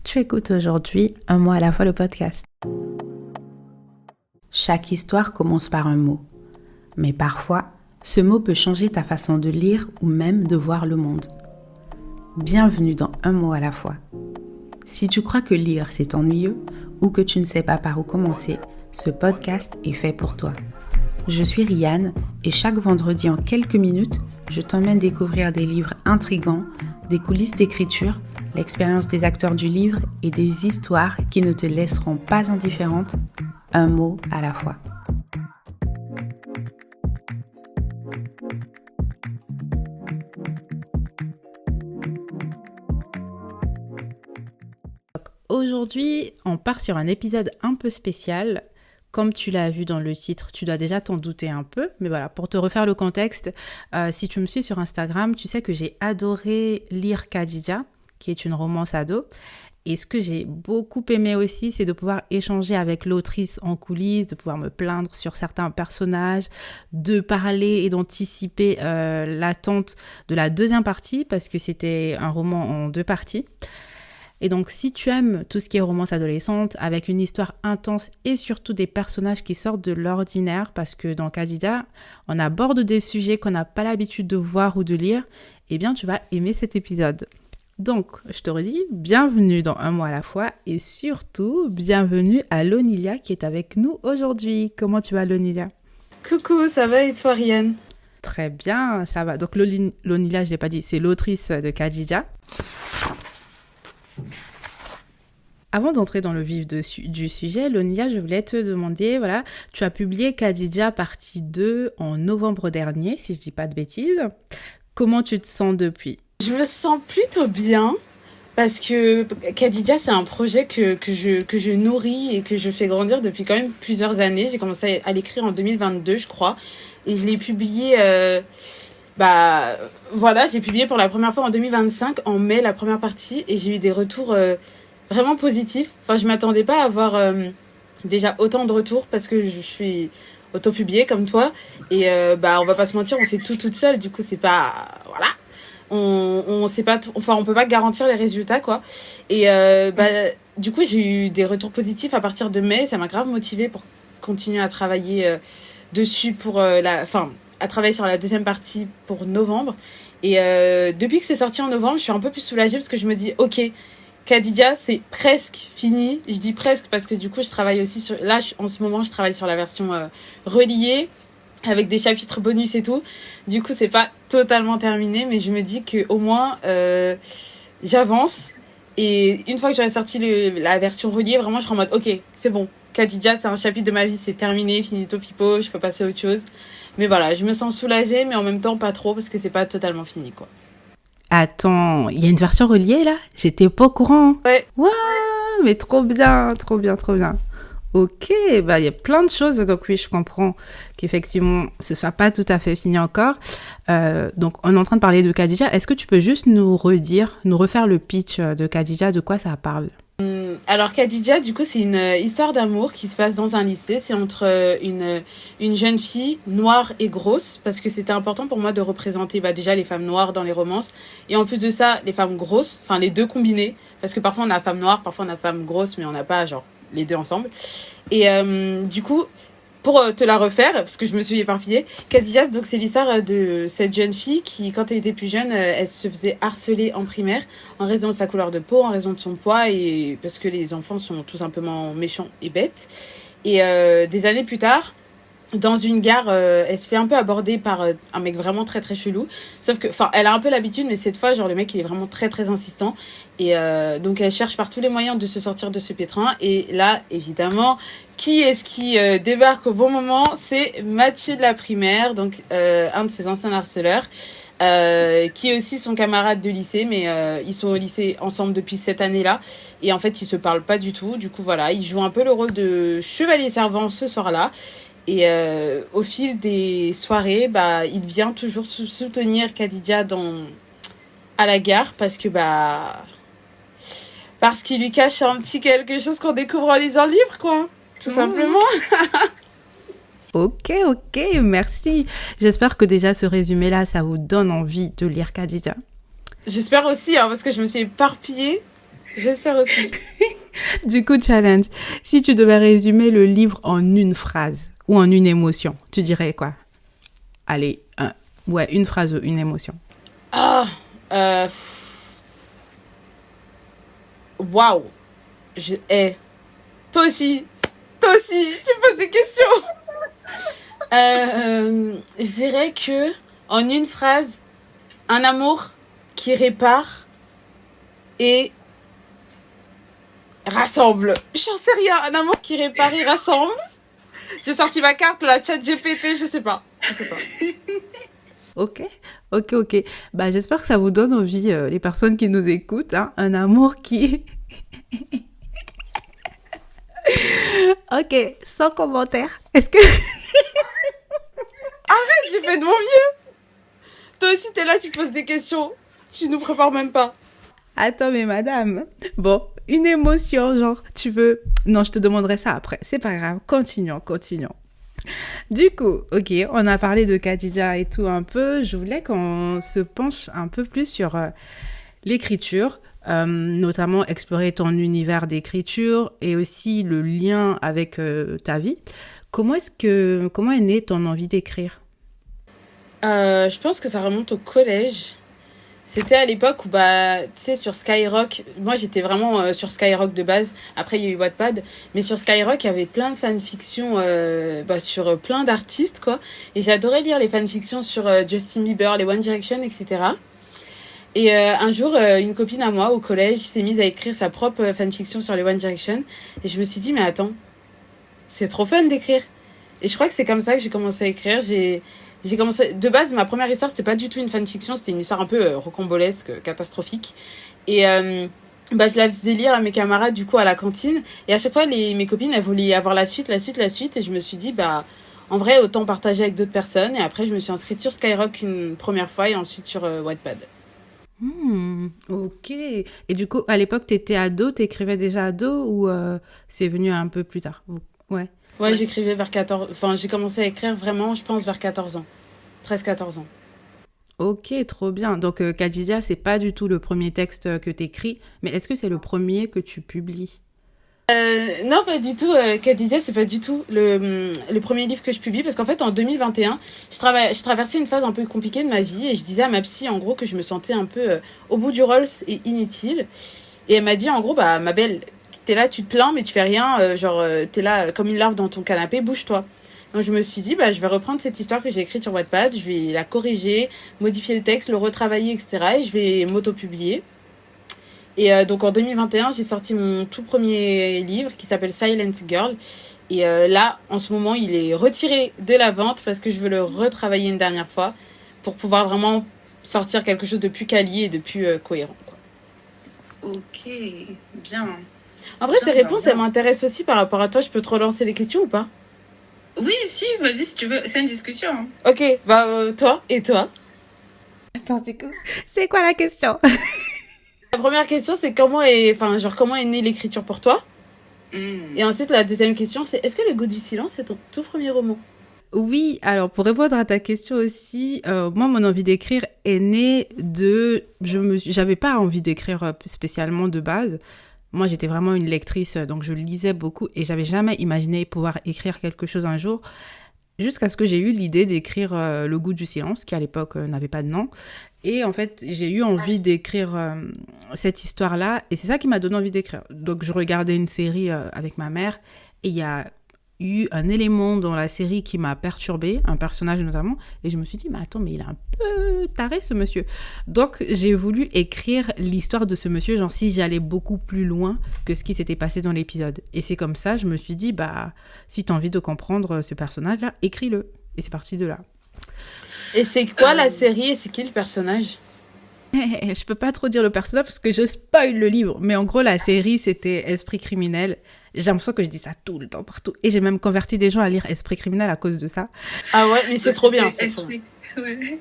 Tu écoutes aujourd'hui Un mot à la fois le podcast. Chaque histoire commence par un mot. Mais parfois, ce mot peut changer ta façon de lire ou même de voir le monde. Bienvenue dans Un mot à la fois. Si tu crois que lire c'est ennuyeux ou que tu ne sais pas par où commencer, ce podcast est fait pour toi. Je suis Rianne et chaque vendredi en quelques minutes, je t'emmène découvrir des livres intrigants, des coulisses d'écriture, l'expérience des acteurs du livre et des histoires qui ne te laisseront pas indifférente, un mot à la fois. Aujourd'hui, on part sur un épisode un peu spécial. Comme tu l'as vu dans le titre, tu dois déjà t'en douter un peu. Mais voilà, pour te refaire le contexte, si tu me suis sur Instagram, tu sais que j'ai adoré lire Khadija, qui est une romance ado. Et ce que j'ai beaucoup aimé aussi, c'est de pouvoir échanger avec l'autrice en coulisses, de pouvoir me plaindre sur certains personnages, de parler et d'anticiper l'attente de la deuxième partie, parce que c'était un roman en 2 parties. Et donc, si tu aimes tout ce qui est romance adolescente, avec une histoire intense et surtout des personnages qui sortent de l'ordinaire, parce que dans Khadija, on aborde des sujets qu'on n'a pas l'habitude de voir ou de lire, eh bien, tu vas aimer cet épisode. Donc, je te redis, bienvenue dans Un mot à la fois et surtout, bienvenue à Lonilia qui est avec nous aujourd'hui. Comment tu vas, Lonilia ? Coucou, ça va et toi, Rianne ? Très bien, ça va. Donc, Lonilia, je ne l'ai pas dit, c'est l'autrice de Khadija. Avant d'entrer dans le vif du sujet, Lonilia, je voulais te demander, voilà, tu as publié Khadija partie 2 en novembre dernier, si je ne dis pas de bêtises. Comment tu te sens depuis ? Je me sens plutôt bien parce que Khadija, c'est un projet que je nourris et que je fais grandir depuis quand même plusieurs années. J'ai commencé à l'écrire en 2022, je crois, et je l'ai publié... j'ai publié pour la première fois en 2025, en mai, la première partie, et j'ai eu des retours vraiment positifs. Enfin, je m'attendais pas à avoir déjà autant de retours parce que je suis auto-publiée comme toi. Et on va pas se mentir, on fait tout toute seule, du coup, c'est pas... Voilà. On sait pas... on peut pas garantir les résultats, quoi. Et du coup, j'ai eu des retours positifs à partir de mai. Ça m'a grave motivée pour continuer à travailler dessus pour à travailler sur la deuxième partie pour novembre. Et depuis que c'est sorti en novembre, je suis un peu plus soulagée parce que je me dis, ok, Khadija, c'est presque fini. Je dis presque parce que du coup, je travaille aussi sur... Là, en ce moment, je travaille sur la version reliée avec des chapitres bonus et tout. Du coup, c'est pas totalement terminé, mais je me dis qu'au moins, j'avance. Et une fois que j'aurai sorti la version reliée, vraiment, je serai en mode, ok, c'est bon. Khadija, c'est un chapitre de ma vie, c'est terminé, finito pipo, je peux passer à autre chose. Mais voilà, je me sens soulagée, mais en même temps pas trop, parce que c'est pas totalement fini, quoi. Attends, il y a une version reliée, là ? J'étais pas au courant. Ouais. Waouh, mais trop bien, trop bien, trop bien. Ok, il y a plein de choses, donc oui, je comprends qu'effectivement, ce soit pas tout à fait fini encore. Donc, on est en train de parler de Khadija. Est-ce que tu peux juste nous refaire le pitch de Khadija, de quoi ça parle ? Alors Khadija, du coup, c'est une histoire d'amour qui se passe dans un lycée. C'est entre une jeune fille noire et grosse, parce que c'était important pour moi de représenter déjà les femmes noires dans les romances. Et en plus de ça, les femmes grosses, enfin les deux combinées, parce que parfois on a femme noire, parfois on a femme grosse, mais on n'a pas genre les deux ensemble. Et du coup, pour te la refaire, parce que je me suis éparpillée, Khadija, donc c'est l'histoire de cette jeune fille qui, quand elle était plus jeune, elle se faisait harceler en primaire en raison de sa couleur de peau, en raison de son poids et parce que les enfants sont tout simplement méchants et bêtes. Et des années plus tard, dans une gare, elle se fait un peu aborder par un mec vraiment très très chelou. Sauf que, elle a un peu l'habitude, mais cette fois, genre le mec il est vraiment très très insistant. Et donc elle cherche par tous les moyens de se sortir de ce pétrin. Et là, évidemment, qui est-ce qui débarque au bon moment ? C'est Mathieu de la primaire, donc un de ses anciens harceleurs, qui est aussi son camarade de lycée, mais ils sont au lycée ensemble depuis cette année-là. Et en fait, ils se parlent pas du tout. Du coup, voilà, il joue un peu le rôle de chevalier servant ce soir-là. Et au fil des soirées, il vient toujours soutenir Khadija à la gare parce qu'il lui cache un petit quelque chose qu'on découvre en lisant le livre, quoi. Tout simplement. Ok, merci. J'espère que déjà ce résumé-là, ça vous donne envie de lire Khadija. J'espère aussi, parce que je me suis éparpillée. J'espère aussi. Du coup, challenge. Si tu devais résumer le livre en une phrase ou en une émotion, tu dirais quoi? Allez, une phrase ou une émotion. Ah, euh, waouh. Toi aussi, tu poses des questions. Je dirais que, en une phrase, un amour qui répare et rassemble. J'en sais rien, un amour qui répare et rassemble. J'ai sorti ma carte, la chat GPT, je sais pas. Ok, ok. Bah, j'espère que ça vous donne envie, les personnes qui nous écoutent, hein, un amour qui... Ok, sans commentaire. Est-ce que... J'ai fait de mon mieux. Toi aussi, t'es là, tu poses des questions. Tu nous prépares même pas. Attends, mais madame. Bon, une émotion, genre, tu veux... Non, je te demanderai ça après. C'est pas grave, continuons. Du coup, ok, on a parlé de Khadija et tout un peu. Je voulais qu'on se penche un peu plus sur l'écriture, notamment explorer ton univers d'écriture et aussi le lien avec ta vie. Comment est née ton envie d'écrire? Je pense que ça remonte au collège. C'était à l'époque où, bah, tu sais, sur Skyrock, moi j'étais vraiment sur Skyrock de base, après il y a eu Wattpad, mais sur Skyrock il y avait plein de fanfictions sur plein d'artistes, quoi. Et j'adorais lire les fanfictions sur Justin Bieber, les One Direction, etc. Et un jour, une copine à moi au collège s'est mise à écrire sa propre fanfiction sur les One Direction, et je me suis dit, mais attends, c'est trop fun d'écrire. Et je crois que c'est comme ça que j'ai commencé à écrire. J'ai commencé de base, ma première histoire c'était pas du tout une fanfiction, c'était une histoire un peu rocambolesque, catastrophique. Et je la faisais lire à mes camarades du coup à la cantine, et à chaque fois mes copines elles voulaient avoir la suite, et je me suis dit bah en vrai autant partager avec d'autres personnes. Et après je me suis inscrite sur Skyrock une première fois et ensuite sur Wattpad. Ok. Et du coup, à l'époque, t'étais ado, t'écrivais déjà ado ou c'est venu un peu plus tard? Ouais. Ouais, j'écrivais vers 14... Enfin, j'ai commencé à écrire vraiment, je pense, vers 14 ans. 13-14 ans. Ok, trop bien. Donc, Khadija, c'est pas du tout le premier texte que t'écris, mais est-ce que c'est le premier que tu publies? Non, pas du tout. Khadija, c'est pas du tout le premier livre que je publie. Parce qu'en fait, en 2021, je traversais une phase un peu compliquée de ma vie. Et je disais à ma psy, en gros, que je me sentais un peu au bout du Rolls et inutile. Et elle m'a dit, en gros, bah, ma belle, t'es là, tu te plains, mais tu fais rien. T'es là comme une larve dans ton canapé, bouge-toi. Donc je me suis dit, bah, je vais reprendre cette histoire que j'ai écrite sur Wattpad. Je vais la corriger, modifier le texte, le retravailler, etc. Et je vais m'auto-publier. Et donc en 2021, j'ai sorti mon tout premier livre qui s'appelle Silent Girl. Et là, en ce moment, il est retiré de la vente parce que je veux le retravailler une dernière fois pour pouvoir vraiment sortir quelque chose de plus quali et de plus cohérent, quoi. Ok, bien. En vrai, ces réponses, elles m'intéressent aussi par rapport à toi. Je peux te relancer les questions ou pas? Oui, si, vas-y, si tu veux. C'est une discussion. Hein. Ok, bah toi et toi? Attends, du coup, c'est quoi la question? La première question, c'est comment est née l'écriture pour toi? Et ensuite, la deuxième question, c'est est-ce que Le Goût du silence est ton tout premier roman? Oui, alors pour répondre à ta question aussi, moi mon envie d'écrire est née de... J'avais pas envie d'écrire spécialement de base. Moi j'étais vraiment une lectrice, donc je lisais beaucoup et j'avais jamais imaginé pouvoir écrire quelque chose un jour. Jusqu'à ce que j'ai eu l'idée d'écrire Le Goût du silence, qui à l'époque n'avait pas de nom. Et en fait, j'ai eu envie d'écrire cette histoire-là, et c'est ça qui m'a donné envie d'écrire. Donc je regardais une série avec ma mère, et il y a eu un élément dans la série qui m'a perturbée, un personnage notamment, et je me suis dit, mais attends, mais il est un peu taré ce monsieur. Donc j'ai voulu écrire l'histoire de ce monsieur, genre si j'allais beaucoup plus loin que ce qui s'était passé dans l'épisode. Et c'est comme ça, je me suis dit, bah, si t'as envie de comprendre ce personnage-là, écris-le. Et c'est parti de là. Et c'est quoi la série et c'est qui le personnage? Je peux pas trop dire le personnage parce que je spoil le livre, mais en gros la série c'était Esprit criminel. J'ai l'impression que je dis ça tout le temps, partout. Et j'ai même converti des gens à lire Esprit criminel à cause de ça. Ah ouais, mais c'est trop bien. Ouais.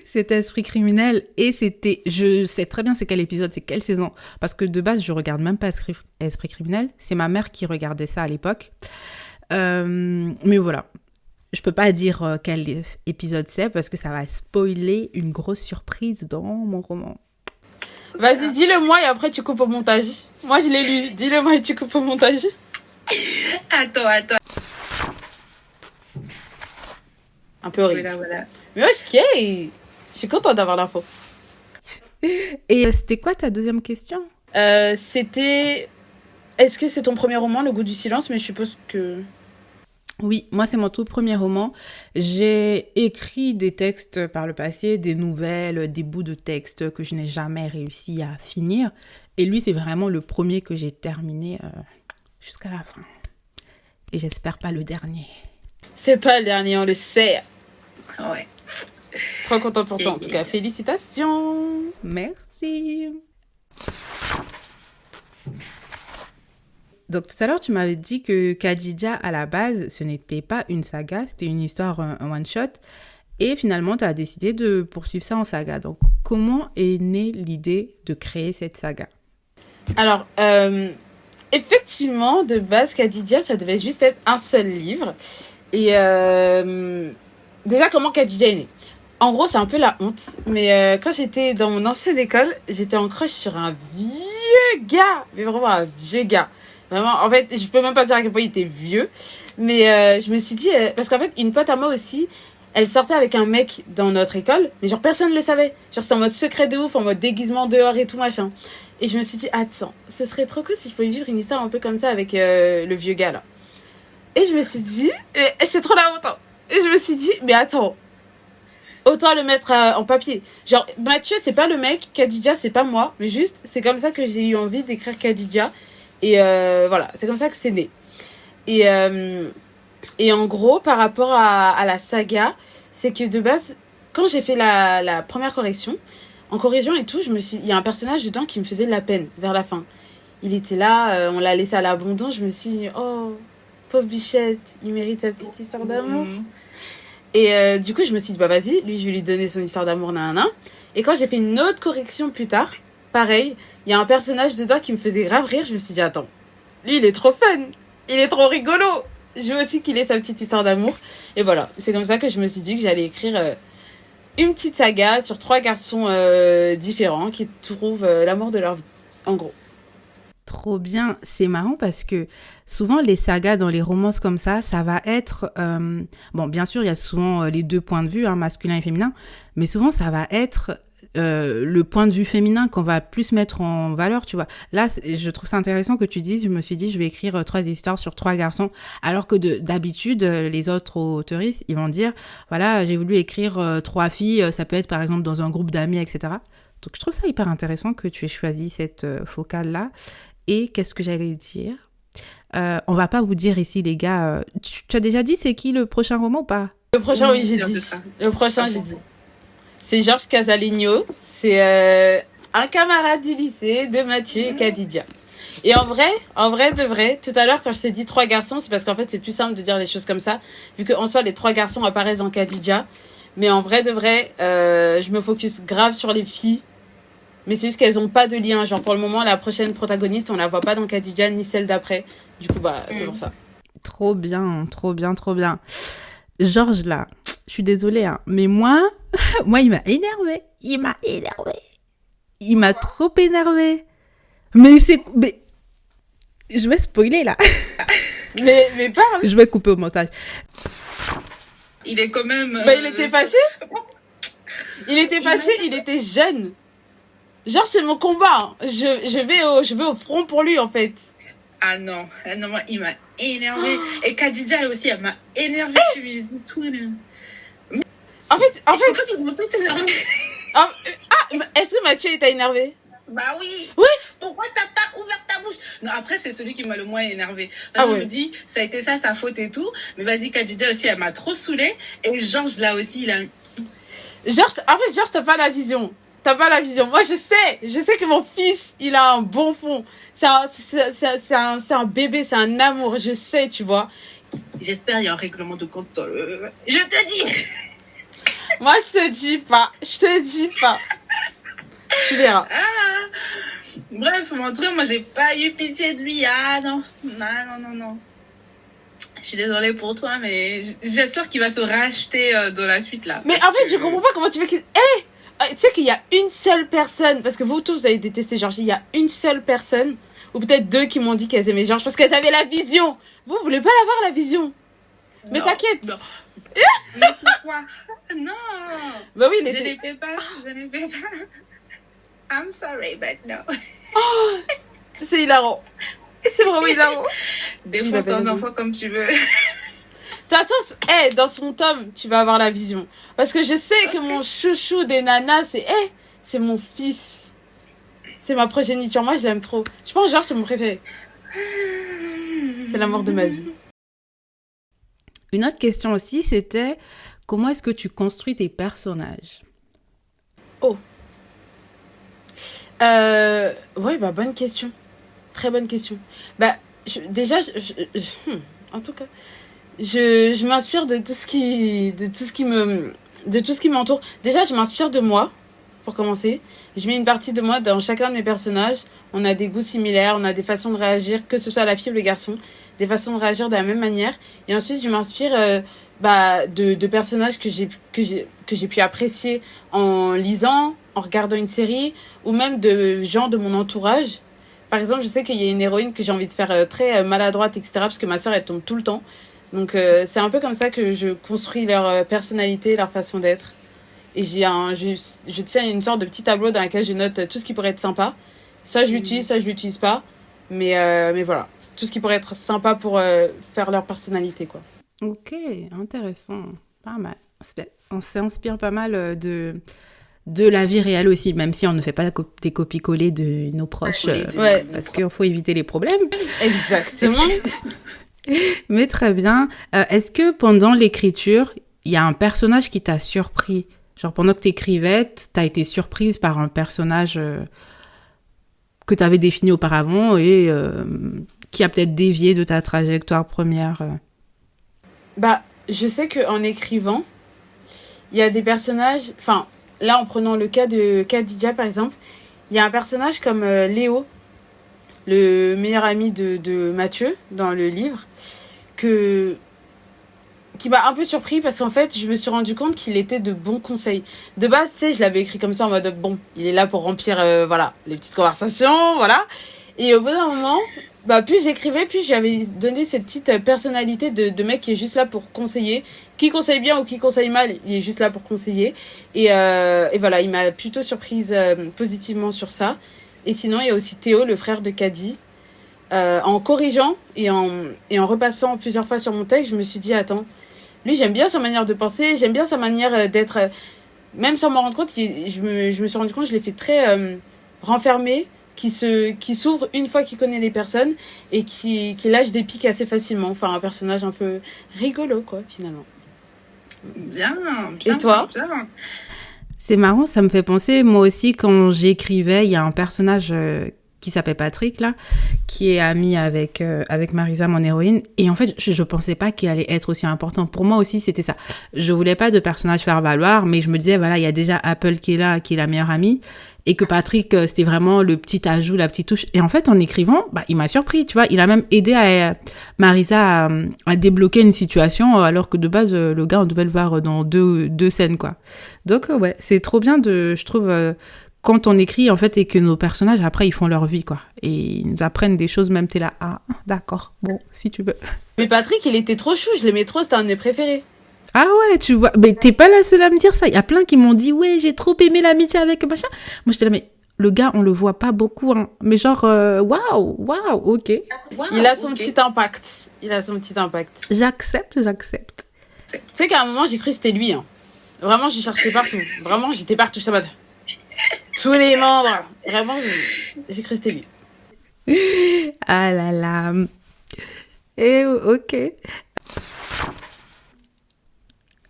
C'était Esprit criminel et c'était... Je sais très bien c'est quel épisode, c'est quelle saison. Parce que de base, je regarde même pas Esprit criminel. C'est ma mère qui regardait ça à l'époque. Mais voilà. Je peux pas dire quel épisode c'est parce que ça va spoiler une grosse surprise dans mon roman. Vas-y, dis-le-moi et après tu coupes au montage. Moi, je l'ai lu. Dis-le-moi et tu coupes au montage. Attends. Un peu horrible. Voilà. Mais ok. Je suis contente d'avoir l'info. Et c'était quoi ta deuxième question? C'était... Est-ce que c'est ton premier roman, Le goût du silence? Mais je suppose que... Oui, moi c'est mon tout premier roman. J'ai écrit des textes par le passé, des nouvelles, des bouts de textes que je n'ai jamais réussi à finir. Et lui, c'est vraiment le premier que j'ai terminé jusqu'à la fin. Et j'espère pas le dernier. C'est pas le dernier, on le sait. Ouais. Trop contente pour toi, en tout cas. Félicitations. Merci. Donc tout à l'heure, tu m'avais dit que Khadija, à la base, ce n'était pas une saga, c'était une histoire, un one-shot. Et finalement, tu as décidé de poursuivre ça en saga. Donc comment est née l'idée de créer cette saga? Alors, effectivement, de base, Khadija, ça devait juste être un seul livre. Et déjà, comment Khadija est née? En gros, c'est un peu la honte. Mais quand j'étais dans mon ancienne école, j'étais en crush sur un vieux gars. Mais vraiment un vieux gars. Vraiment, en fait, je peux même pas dire à quel point il était vieux. Mais je me suis dit... parce qu'en fait, une pote à moi aussi, elle sortait avec un mec dans notre école. Mais genre, personne ne le savait. Genre, c'était en mode secret de ouf, en mode déguisement dehors et tout, machin. Et je me suis dit, attends, ce serait trop cool si je pouvais vivre une histoire un peu comme ça avec le vieux gars, là. Et je me suis dit... c'est trop la honte, hein. Et je me suis dit, mais attends... Autant le mettre en papier. Genre, Mathieu, c'est pas le mec. Khadija, c'est pas moi. Mais juste, c'est comme ça que j'ai eu envie d'écrire Khadija. Et voilà, c'est comme ça que c'est né. Et en gros, par rapport à la saga, c'est que de base, quand j'ai fait la première correction, en corrigeant et tout, il y a un personnage dedans qui me faisait de la peine vers la fin. Il était là, on l'a laissé à l'abandon. Je me suis dit, oh, pauvre bichette, il mérite sa petite histoire d'amour. Et du coup, je me suis dit, bah vas-y, lui, je vais lui donner son histoire d'amour, nanana. Et quand j'ai fait une autre correction plus tard, pareil, il y a un personnage dedans qui me faisait grave rire. Je me suis dit, attends, lui, il est trop fun. Il est trop rigolo. Je veux aussi qu'il ait sa petite histoire d'amour. Et voilà, c'est comme ça que je me suis dit que j'allais écrire une petite saga sur 3 garçons différents qui trouvent l'amour de leur vie, en gros. Trop bien, c'est marrant parce que souvent les sagas dans les romances comme ça va être... bon, bien sûr, il y a souvent les deux points de vue, hein, masculin et féminin, mais souvent ça va être le point de vue féminin qu'on va plus mettre en valeur, tu vois. Là, je trouve ça intéressant que tu dises, je me suis dit, je vais écrire 3 histoires sur 3 garçons, alors que d'habitude, les autres autoristes, ils vont dire, voilà, j'ai voulu écrire 3 filles, ça peut être par exemple dans un groupe d'amis, etc. Donc je trouve ça hyper intéressant que tu aies choisi cette focale-là. Et qu'est-ce que j'allais dire? On va pas vous dire ici, les gars. Tu as déjà dit c'est qui le prochain roman ou pas? Le prochain, oui, j'ai dit. Le prochain, j'ai dit. C'est Georges Casalegno. C'est un camarade du lycée de Mathieu et Khadija. Et en vrai, de vrai, tout à l'heure, quand je t'ai dit 3 garçons, c'est parce qu'en fait, c'est plus simple de dire les choses comme ça, vu qu'en soi, les 3 garçons apparaissent dans Khadija. Mais en vrai, de vrai, je me focus grave sur les filles. Mais c'est juste qu'elles n'ont pas de lien. Genre, pour le moment, la prochaine protagoniste, on la voit pas dans Khadija, ni celle d'après. Du coup, bah, c'est pour ça. Trop bien, trop bien, trop bien. Georges, là, je suis désolée, hein, mais moi, il m'a énervé. Il m'a trop énervé. Mais je vais spoiler, là. mais parle. Je vais couper au montage. Il est quand même... Bah, il était fâché. Il était jeune. Genre, c'est mon combat. Hein. Je vais au front pour lui, en fait. Ah non, moi, il m'a énervé. Et Khadija, elle aussi, elle m'a énervé. Je me dis tout. En fait... Pourquoi ils vont tous s'énerver? Est-ce que Mathieu t'a énervé? Bah oui. Oui. Pourquoi t'as pas ouvert ta bouche? Non, après, c'est celui qui m'a le moins énervé. Parce que je me dis, ça a été ça, sa faute et tout. Mais vas-y, Khadija aussi, elle m'a trop saoulée. Et Georges, là aussi, il a... Georges, t'as pas la vision. Moi, je sais que mon fils, il a un bon fond. C'est un bébé, c'est un amour, je sais, tu vois. J'espère qu'il y a un règlement de compte dans le... Je te dis. Moi, je te dis pas. Tu verras. Bref, en tout cas, moi, j'ai pas eu pitié de lui. Ah non. Je suis désolée pour toi, mais j'espère qu'il va se racheter dans la suite, là. Mais en fait, je comprends pas comment tu veux qu'il... Tu sais qu'il y a une seule personne, parce que vous tous vous avez détesté Georges, il y a une seule personne, ou peut-être 2 qui m'ont dit qu'elles aimaient Georges parce qu'elles avaient la vision. Vous voulez pas l'avoir, la vision? Mais Non, t'inquiète. non. Mais pourquoi? Non. Bah oui, Je ne fais pas. I'm sorry, but no. C'est hilarant. C'est vraiment hilarant. Défends ton enfant comme tu veux. De toute façon, dans son tome, tu vas avoir la vision. Parce que je sais que mon chouchou des nanas, c'est mon fils. C'est ma progéniture. Moi, je l'aime trop. Je pense, genre, c'est mon préféré. C'est l'amour de ma vie. Une autre question aussi, c'était comment est-ce que tu construis tes personnages? Ouais, bah, bonne question. Très bonne question. Bah, en tout cas, je m'inspire de tout ce qui m'entoure. Déjà, je m'inspire de moi, pour commencer. Je mets une partie de moi dans chacun de mes personnages. On a des goûts similaires, on a des façons de réagir, que ce soit la fille ou le garçon, des façons de réagir de la même manière. Et ensuite, je m'inspire de personnages que j'ai pu apprécier en lisant, en regardant une série, ou même de gens de mon entourage. Par exemple, je sais qu'il y a une héroïne que j'ai envie de faire très maladroite, etc., parce que ma sœur, elle tombe tout le temps. Donc, c'est un peu comme ça que je construis leur personnalité, leur façon d'être. Et je tiens une sorte de petit tableau dans lequel je note tout ce qui pourrait être sympa. Ça, je l'utilise, ça, je l'utilise pas. Mais voilà, tout ce qui pourrait être sympa pour faire leur personnalité, quoi. Ok, intéressant. Pas mal. On s'inspire pas mal de la vie réelle aussi, même si on ne fait pas des copies-collées de nos proches. Ouais. Parce qu'il faut éviter les problèmes. Exactement. Mais très bien. Est-ce que pendant l'écriture, il y a un personnage qui t'a surpris? Genre pendant que t'écrivais, t'as été surprise par un personnage que t'avais défini auparavant et qui a peut-être dévié de ta trajectoire première. Bah, je sais qu'en écrivant, il y a des personnages... Enfin, là, en prenant le cas de Khadija, par exemple, il y a un personnage comme Léo, le meilleur ami de Mathieu, dans le livre, qui m'a un peu surpris parce qu'en fait, je me suis rendu compte qu'il était de bons conseils. De base, tu sais, je l'avais écrit comme ça en mode, bon, il est là pour remplir, voilà, les petites conversations, voilà. Et au bout d'un moment, bah, plus j'écrivais, plus j'avais donné cette petite personnalité de mec qui est juste là pour conseiller. Qui conseille bien ou qui conseille mal, il est juste là pour conseiller. Et voilà, il m'a plutôt surprise positivement sur ça. Et sinon, il y a aussi Théo, le frère de Caddy. En corrigeant et en repassant plusieurs fois sur mon texte, je me suis dit, attends, lui, j'aime bien sa manière de penser, j'aime bien sa manière d'être... même sans m'en rendre compte, je me suis rendu compte, je l'ai fait très renfermé, qui s'ouvre une fois qu'il connaît les personnes et qui lâche des pics assez facilement. Enfin, un personnage un peu rigolo, quoi, finalement. Bien. Et toi? Bien. C'est marrant, ça me fait penser, moi aussi, quand j'écrivais, il y a un personnage qui s'appelle Patrick, là, qui est ami avec Marisa, mon héroïne. Et en fait, je pensais pas qu'il allait être aussi important. Pour moi aussi, c'était ça. Je voulais pas de personnage faire valoir, mais je me disais, voilà, il y a déjà Apple qui est là, qui est la meilleure amie. Et que Patrick, c'était vraiment le petit ajout, la petite touche. Et en fait, en écrivant, bah, il m'a surpris, tu vois. Il a même aidé Marisa à débloquer une situation, alors que de base, le gars, on devait le voir dans deux scènes, quoi. Donc, ouais, c'est trop bien je trouve, quand on écrit, en fait, et que nos personnages, après, ils font leur vie, quoi. Et ils nous apprennent des choses, même t'es là, ah, d'accord, bon, si tu veux. Mais Patrick, il était trop chou, je l'aimais trop, c'était un de mes préférés. Ah ouais, tu vois, mais t'es pas la seule à me dire ça. Il y a plein qui m'ont dit, ouais, j'ai trop aimé l'amitié avec machin. Moi, j'étais là, mais le gars, on le voit pas beaucoup, hein. Mais genre, waouh, ok. Wow, il a son petit impact. J'accepte. Tu sais qu'à un moment, j'ai cru que c'était lui, hein. Vraiment, j'ai cherché partout. Vraiment, j'étais partout, je mode. Tous les membres. Vraiment, j'ai cru que c'était lui. Ah là là. Et ok.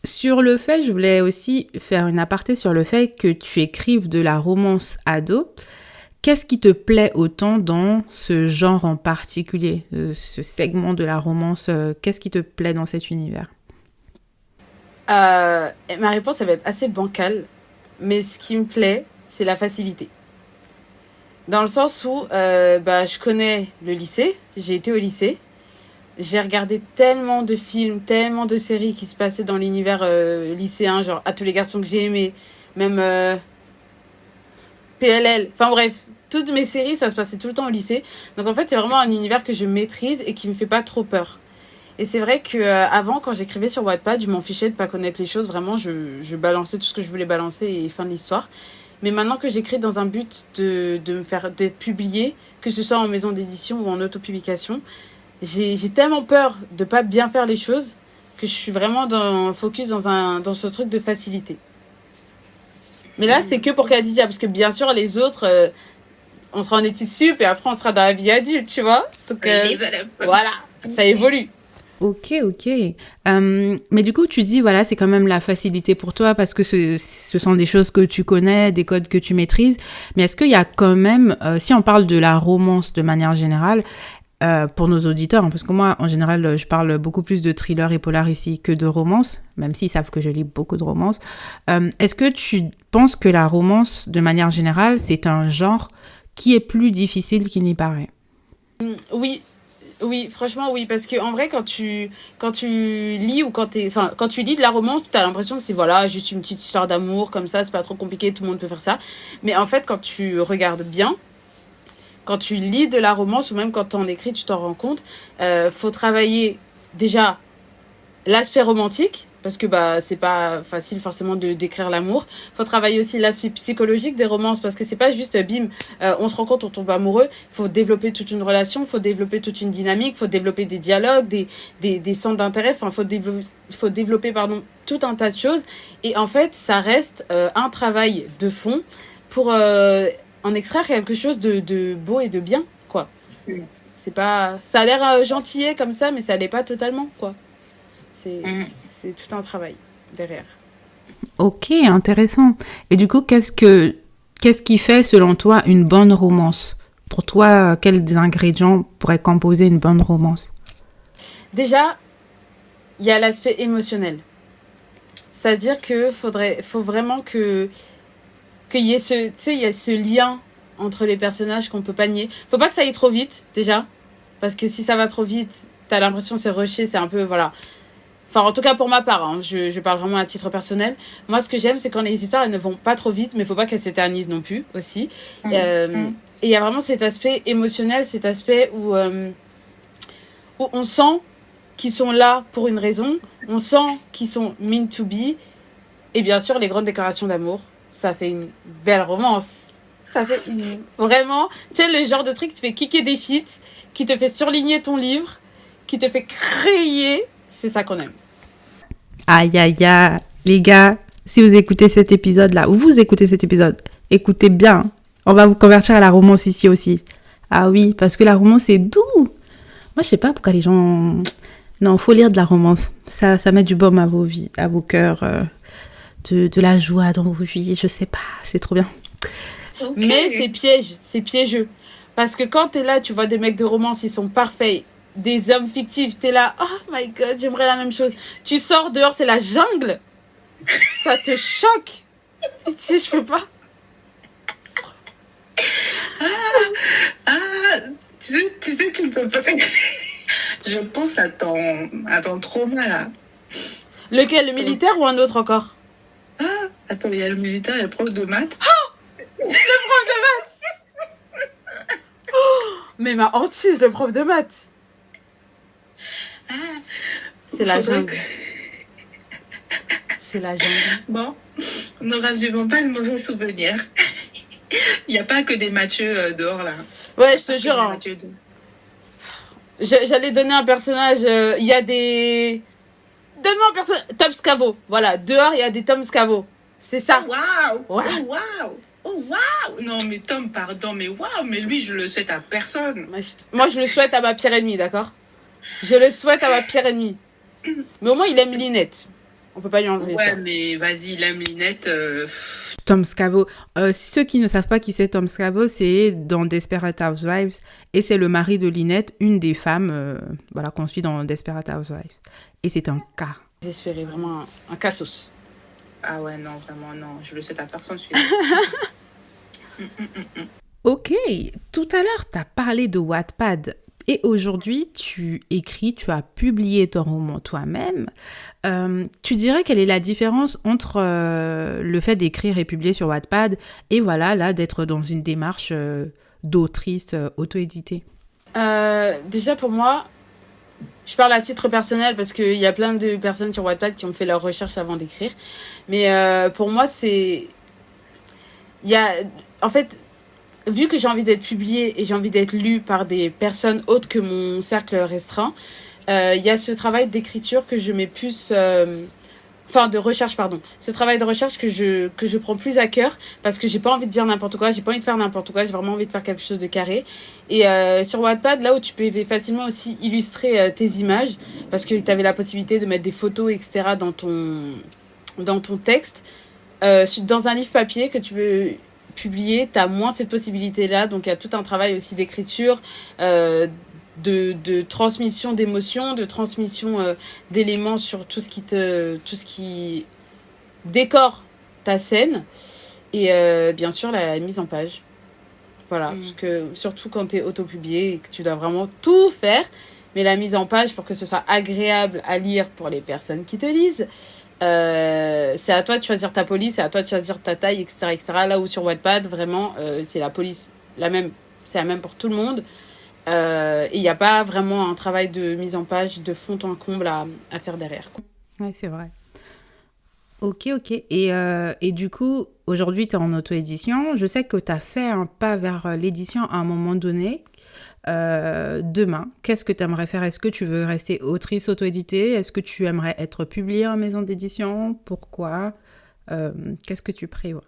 Sur le fait, je voulais aussi faire une aparté sur le fait que tu écrives de la romance ado. Qu'est-ce qui te plaît autant dans ce genre en particulier, ce segment de la romance? Qu'est-ce qui te plaît dans cet univers? Ma réponse, ça va être assez bancale. Mais ce qui me plaît, c'est la facilité. Dans le sens où je connais le lycée, j'ai été au lycée. J'ai regardé tellement de films, tellement de séries qui se passaient dans l'univers lycéen, genre À tous les garçons que j'ai aimés, même PLL. Enfin bref, toutes mes séries, ça se passait tout le temps au lycée. Donc en fait, c'est vraiment un univers que je maîtrise et qui me fait pas trop peur. Et c'est vrai que avant, quand j'écrivais sur Wattpad, je m'en fichais de pas connaître les choses. Vraiment, je balançais tout ce que je voulais balancer et fin de l'histoire. Mais maintenant que j'écris dans un but de me faire d'être publié, que ce soit en maison d'édition ou en autopublication, j'ai tellement peur de pas bien faire les choses que je suis vraiment focus dans ce truc de facilité. Mais là, c'est que pour Khadija, parce que bien sûr, les autres, on sera en études sup et après, on sera dans la vie adulte, tu vois. Donc, voilà, ça évolue. Ok. Mais du coup, tu dis, voilà, c'est quand même la facilité pour toi parce que ce sont des choses que tu connais, des codes que tu maîtrises. Mais est-ce qu'il y a quand même, si on parle de la romance de manière générale, pour nos auditeurs, hein, parce que moi, en général, je parle beaucoup plus de thriller et polar ici que de romance, même s'ils savent que je lis beaucoup de romances. Est-ce que tu penses que la romance, de manière générale, c'est un genre qui est plus difficile qu'il n'y paraît? Oui, franchement, oui, parce que en vrai, quand tu lis ou quand tu lis de la romance, t'as l'impression que c'est, voilà, juste une petite histoire d'amour, comme ça, c'est pas trop compliqué, tout le monde peut faire ça. Mais en fait, quand tu regardes bien, quand tu lis de la romance ou même quand t'en écris, tu t'en rends compte, faut travailler déjà l'aspect romantique, parce que c'est pas facile forcément de décrire l'amour. Faut travailler aussi l'aspect psychologique des romances, parce que c'est pas juste bim, on se rend compte, on tombe amoureux. Faut développer toute une relation, faut développer toute une dynamique, faut développer des dialogues, des centres d'intérêt. Enfin, faut développer tout un tas de choses. Et en fait, ça reste un travail de fond pour en extraire quelque chose de beau et de bien, quoi. C'est pas, ça a l'air gentillet comme ça, mais ça l'est pas totalement, quoi. C'est tout un travail derrière. Ok, intéressant. Et du coup, qu'est-ce qui fait, selon toi, une bonne romance? Pour toi, quels ingrédients pourraient composer une bonne romance? Déjà, il y a l'aspect émotionnel. C'est-à-dire que faut vraiment qu'il y ait il y a ce lien entre les personnages qu'on peut pas nier. Faut pas que ça aille trop vite, déjà. Parce que si ça va trop vite, t'as l'impression que c'est rushé, c'est un peu, voilà. Enfin, en tout cas, pour ma part, hein, je parle vraiment à titre personnel. Moi, ce que j'aime, c'est quand les histoires, elles ne vont pas trop vite, mais faut pas qu'elles s'éternisent non plus, aussi. Et il y a vraiment cet aspect émotionnel, cet aspect où on sent qu'ils sont là pour une raison, on sent qu'ils sont meant to be. Et bien sûr, les grandes déclarations d'amour, ça fait une belle romance. Ça fait vraiment, tu sais, le genre de truc qui te fait kicker des feats, qui te fait surligner ton livre, qui te fait crier. C'est ça qu'on aime. Aïe. Les gars, si vous écoutez cet épisode-là, ou vous écoutez cet épisode, écoutez bien. On va vous convertir à la romance ici aussi. Ah oui, parce que la romance, c'est doux. Moi, je sais pas pourquoi les gens... Non, faut lire de la romance. Ça met du baume à vos vies, à vos cœurs, de la joie dans vos vies. Je sais pas, c'est trop bien. Okay. Mais c'est piégeux. Parce que quand t'es là, tu vois des mecs de romance, ils sont parfaits. Des hommes fictifs, t'es là, oh my god, j'aimerais la même chose. Tu sors dehors, c'est la jungle. Ça te choque. Pitié, je peux pas. Tu sais, tu peux pas. Je pense à ton trauma là. Lequel, le militaire ou un autre encore? Attends, il y a le militaire et le prof de maths. Le prof de maths. Mais ma hantise, le prof de maths. C'est la jungle. C'est la jungle. Bon, ne ravivons pas le mauvais souvenir. Il n'y a pas que des Mathieu dehors là. Ouais, je te jure. Hein. J'allais donner un personnage. Il y a des. Donne-moi un personnage. Tom Scavo. Voilà, dehors il y a des Tom Scavo. C'est ça. Oh waouh! Ouais. Oh waouh! Non mais Tom, pardon, mais waouh! Mais lui, je le souhaite à personne. Moi, je le souhaite à ma pire ennemie, d'accord? Je le souhaite à ma pire ennemie. Mais au moins, il aime Linette. On peut pas lui enlever ça. Ouais, mais vas-y, il aime Linette. Tom Scavo. Ceux qui ne savent pas qui c'est Tom Scavo, c'est dans Desperate Housewives. Et c'est le mari de Linette, une des femmes qu'on suit dans Desperate Housewives. Et c'est un cas. Désespéré, vraiment un cassos. Ah ouais, non, vraiment, non. Je le souhaite à personne, celui-là. Ok. Tout à l'heure, tu as parlé de Wattpad. Et aujourd'hui, tu écris, tu as publié ton roman toi-même. Tu dirais quelle est la différence entre le fait d'écrire et publier sur Wattpad et voilà, là, d'être dans une démarche d'autrice auto-éditée? Déjà pour moi, je parle à titre personnel parce qu'il y a plein de personnes sur Wattpad qui ont fait leurs recherches avant d'écrire. Mais pour moi, c'est... Il y a... En fait, vu que j'ai envie d'être publiée et j'ai envie d'être lue par des personnes autres que mon cercle restreint, il y a ce travail d'écriture que je mets plus... Enfin, de recherche, pardon. Ce travail de recherche que je prends plus à cœur parce que j'ai pas envie de dire n'importe quoi, j'ai pas envie de faire n'importe quoi, j'ai vraiment envie de faire quelque chose de carré. Et sur Wattpad, là où tu peux facilement aussi illustrer tes images, parce que tu avais la possibilité de mettre des photos, etc. dans ton texte, dans un livre papier que tu veux publier, tu as moins cette possibilité-là. Donc, il y a tout un travail aussi d'écriture, de transmission d'émotions, de transmission d'éléments sur tout ce qui décore ta scène et bien sûr la mise en page. Voilà, parce que surtout quand tu es autopublié et que tu dois vraiment tout faire, mais la mise en page pour que ce soit agréable à lire pour les personnes qui te lisent. C'est à toi de choisir ta police, c'est à toi de choisir ta taille, etc., etc. Là où sur Wattpad, vraiment, c'est la police c'est la même pour tout le monde. Et il n'y a pas vraiment un travail de mise en page de fond en comble à faire derrière. Ouais, c'est vrai. Ok. Et du coup, aujourd'hui, tu es en auto-édition. Je sais que tu as fait un pas vers l'édition à un moment donné. Demain, qu'est-ce que tu aimerais faire? Est-ce que tu veux rester autrice auto-éditée? Est-ce que tu aimerais être publiée en maison d'édition? Pourquoi? Qu'est-ce que tu prévois?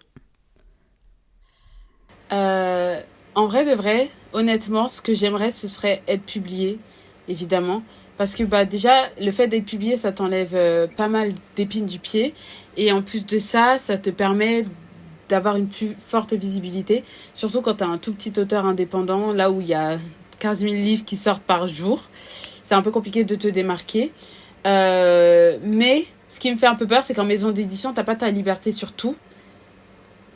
En vrai de vrai, honnêtement, ce que j'aimerais, ce serait être publiée, évidemment. Parce que déjà, le fait d'être publié, ça t'enlève pas mal d'épines du pied. Et en plus de ça, ça te permet d'avoir une plus forte visibilité. Surtout quand tu as un tout petit auteur indépendant, là où il y a 15 000 livres qui sortent par jour. C'est un peu compliqué de te démarquer. Mais ce qui me fait un peu peur, c'est qu'en maison d'édition, t'as pas ta liberté sur tout.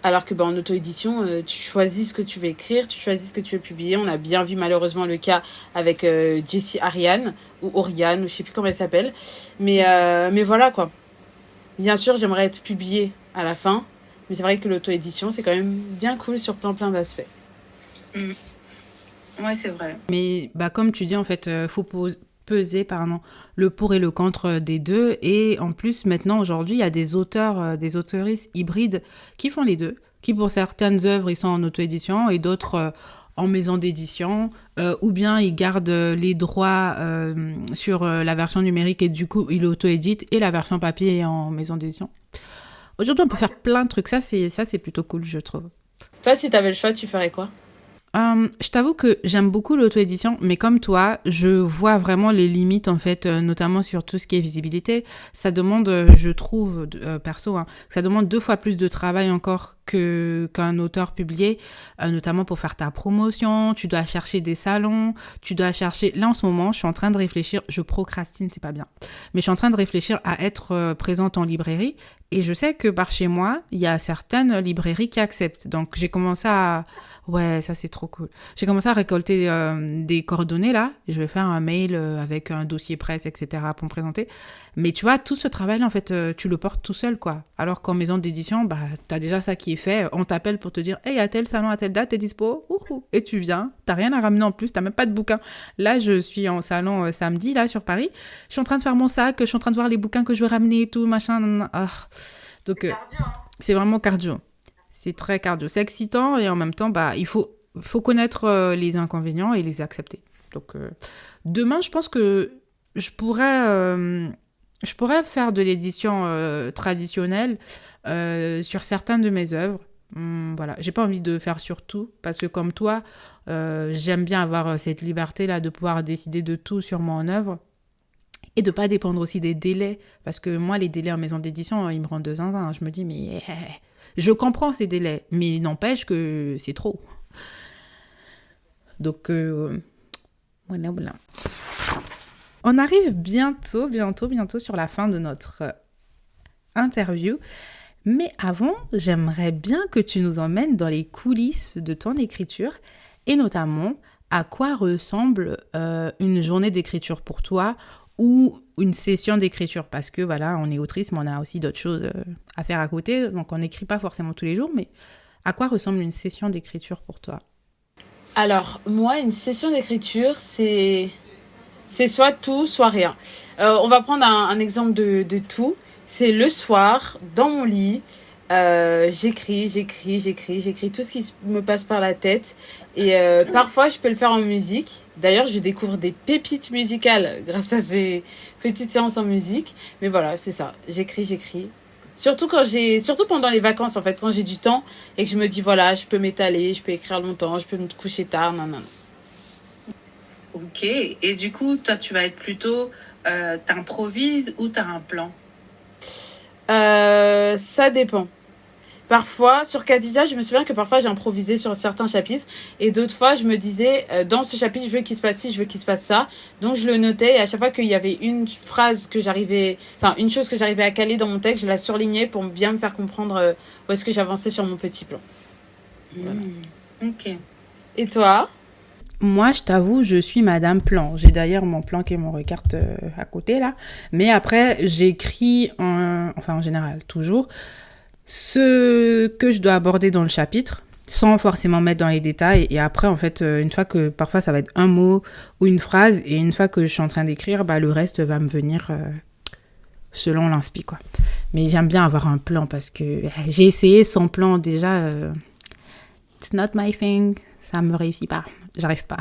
Alors que en auto-édition, tu choisis ce que tu veux écrire, tu choisis ce que tu veux publier. On a bien vu malheureusement le cas avec Jessie Ariane, ou Oriane, ou je sais plus comment elle s'appelle. Mais voilà quoi. Bien sûr, j'aimerais être publiée à la fin. Mais c'est vrai que l'auto-édition, c'est quand même bien cool sur plein d'aspects. Ouais, c'est vrai. Mais comme tu dis, en fait, faut peser le pour et le contre des deux. Et en plus, maintenant, aujourd'hui, il y a des auteurs, des auteuristes hybrides qui font les deux, qui pour certaines œuvres, ils sont en auto-édition et d'autres en maison d'édition, ou bien ils gardent les droits sur la version numérique et du coup, ils auto-éditent et la version papier est en maison d'édition. Aujourd'hui, on peut faire plein de trucs. Ça, c'est plutôt cool, je trouve. Toi, si t'avais le choix, tu ferais quoi? Je t'avoue que j'aime beaucoup l'auto-édition, mais comme toi, je vois vraiment les limites, en fait, notamment sur tout ce qui est visibilité. Ça demande, je trouve, perso, ça demande 2 fois plus de travail encore qu'un auteur publié, notamment pour faire ta promotion. Tu dois chercher des salons, tu dois chercher... Là, en ce moment, je suis en train de réfléchir, je procrastine, c'est pas bien, mais je suis en train de réfléchir à être présente en librairie. Et je sais que par chez moi, il y a certaines librairies qui acceptent. Donc, j'ai commencé à... Ouais, ça, c'est trop cool. J'ai commencé à récolter des coordonnées, là. Je vais faire un mail avec un dossier presse, etc. pour me présenter. Mais tu vois, tout ce travail, en fait, tu le portes tout seul, quoi. Alors qu'en maison d'édition, t'as déjà ça qui est fait. On t'appelle pour te dire « Hey, à tel salon, à telle date, t'es dispo ?» Et tu viens. T'as rien à ramener en plus. T'as même pas de bouquin. Là, je suis en salon samedi, là, sur Paris. Je suis en train de faire mon sac. Je suis en train de voir les bouquins que je veux ramener et tout, machin. Donc, c'est cardio, hein. C'est vraiment cardio. C'est très cardio. C'est excitant et en même temps, il faut connaître les inconvénients et les accepter. Donc, demain, je pense que je pourrais faire de l'édition traditionnelle sur certaines de mes œuvres. Voilà, j'ai pas envie de faire sur tout parce que comme toi, j'aime bien avoir cette liberté-là de pouvoir décider de tout sur mon œuvre. Et de pas dépendre aussi des délais. Parce que moi, les délais en maison d'édition, ils me rendent de zinzin. Je me dis, mais je comprends ces délais. Mais n'empêche que c'est trop. Donc, voilà. On arrive bientôt sur la fin de notre interview. Mais avant, j'aimerais bien que tu nous emmènes dans les coulisses de ton écriture. Et notamment à quoi ressemble une journée d'écriture pour toi ou une session d'écriture? Parce que voilà, on est autrice, mais on a aussi d'autres choses à faire à côté, donc on n'écrit pas forcément tous les jours, mais à quoi ressemble une session d'écriture pour toi? Alors, moi, une session d'écriture, c'est soit tout, soit rien. On va prendre un exemple de tout. C'est le soir, dans mon lit, j'écris tout ce qui me passe par la tête. Et parfois, je peux le faire en musique. D'ailleurs, je découvre des pépites musicales grâce à ces petites séances en musique. Mais voilà, c'est ça. J'écris. Surtout pendant les vacances, en fait, quand j'ai du temps et que je me dis, voilà, je peux m'étaler, je peux écrire longtemps, je peux me coucher tard, non. Ok. Et du coup, toi, tu vas être plutôt, t'improvises ou t'as un plan? Ça dépend. Parfois, sur Khadija, je me souviens que parfois j'ai improvisé sur certains chapitres et d'autres fois, je me disais, dans ce chapitre, je veux qu'il se passe ci, je veux qu'il se passe ça. Donc, je le notais et à chaque fois qu'il y avait une chose que j'arrivais à caler dans mon texte, je la surlignais pour bien me faire comprendre où est-ce que j'avançais sur mon petit plan. Voilà. Ok. Et toi? Moi, je t'avoue, je suis Madame Plan. J'ai d'ailleurs mon plan qui me regarde à côté, là. Mais après, j'écris, en général, toujours, ce que je dois aborder dans le chapitre, sans forcément mettre dans les détails. Et après, en fait, une fois que, parfois, ça va être un mot ou une phrase, et une fois que je suis en train d'écrire, le reste va me venir selon l'inspi, quoi. Mais j'aime bien avoir un plan, parce que j'ai essayé sans plan, déjà, it's not my thing, ça me réussit pas. J'arrive pas.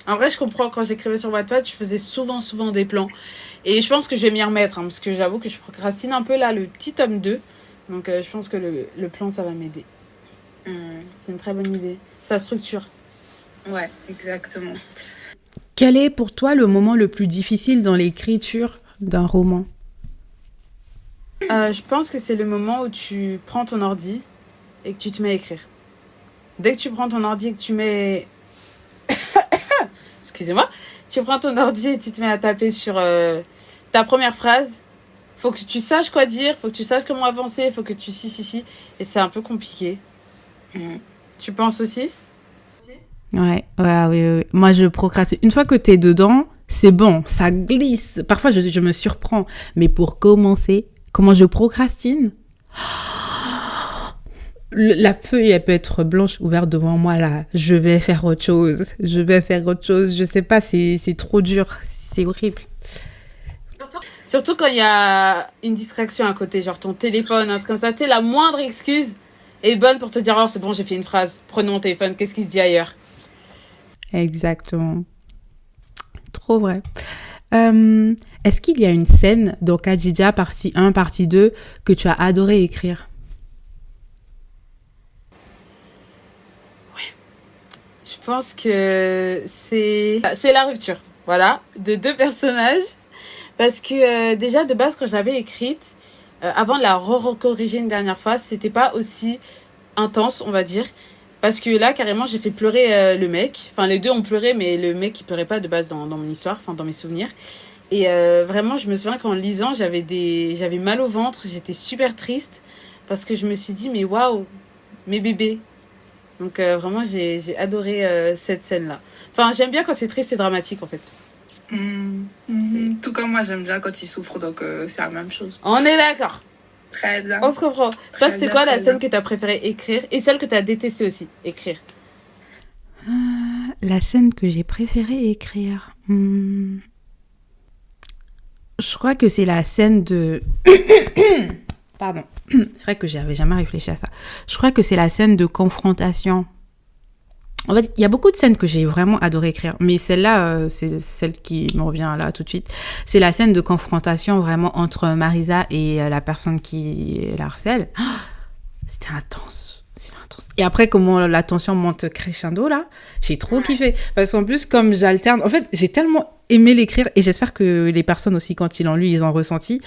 En vrai, je comprends, quand j'écrivais sur Wattpad, je faisais souvent des plans. Et je pense que je vais m'y remettre, parce que j'avoue que je procrastine un peu là, le petit tome 2. Donc je pense que le plan, ça va m'aider. C'est une très bonne idée. Ça structure. Ouais, exactement. Quel est pour toi le moment le plus difficile dans l'écriture d'un roman? Je pense que c'est le moment où tu prends ton ordi et que tu te mets à écrire. Dès que tu prends ton ordi et que tu mets... Excusez-moi. Tu prends ton ordi et tu te mets à taper sur ta première phrase. Faut que tu saches quoi dire, faut que tu saches comment avancer, faut que tu... Si. Et c'est un peu compliqué. Tu penses aussi? Ouais, oui. Moi, je procrastine. Une fois que t'es dedans, c'est bon, ça glisse. Parfois, je me surprends. Mais pour commencer, comment je procrastine? La feuille, elle peut être blanche, ouverte devant moi, là. Je vais faire autre chose. Je sais pas, c'est trop dur. C'est horrible. Surtout quand il y a une distraction à côté, genre ton téléphone, un truc comme ça. Tu sais, la moindre excuse est bonne pour te dire, oh, c'est bon, j'ai fait une phrase. Prenons mon téléphone, qu'est-ce qui se dit ailleurs? Exactement. Trop vrai. Est-ce qu'il y a une scène dans Khadija, partie 1, partie 2, que tu as adoré écrire? Je pense que c'est la rupture, voilà, de deux personnages. Parce que déjà, de base, quand je l'avais écrite, avant de la re-corriger une dernière fois, c'était pas aussi intense, on va dire. Parce que là, carrément, j'ai fait pleurer le mec. Enfin, les deux ont pleuré, mais le mec, il pleurait pas de base dans mon histoire, enfin, dans mes souvenirs. Et vraiment, je me souviens qu'en lisant, j'avais mal au ventre, j'étais super triste. Parce que je me suis dit, mais waouh, mes bébés. Donc vraiment, j'ai adoré cette scène-là. Enfin, j'aime bien quand c'est triste et dramatique, en fait. Tout comme moi, j'aime bien quand ils souffrent, donc c'est la même chose. On est d'accord. Très bien. On se comprend. Toi, c'était quoi la scène que t'as préféré écrire et celle que t'as détesté aussi écrire? La scène que j'ai préféré écrire... Je crois que c'est la scène de... Pardon. C'est vrai que j'avais jamais réfléchi à ça. Je crois que c'est la scène de confrontation. En fait, il y a beaucoup de scènes que j'ai vraiment adoré écrire, mais celle-là, c'est celle qui me revient là tout de suite. C'est la scène de confrontation vraiment entre Marisa et la personne qui la harcèle. Oh, c'était intense. Et après, comment la tension monte crescendo, là, j'ai trop kiffé. Parce qu'en plus, comme j'alterne... En fait, j'ai tellement aimé l'écrire, et j'espère que les personnes aussi, quand ils l'ont lu, ils ont ressenti,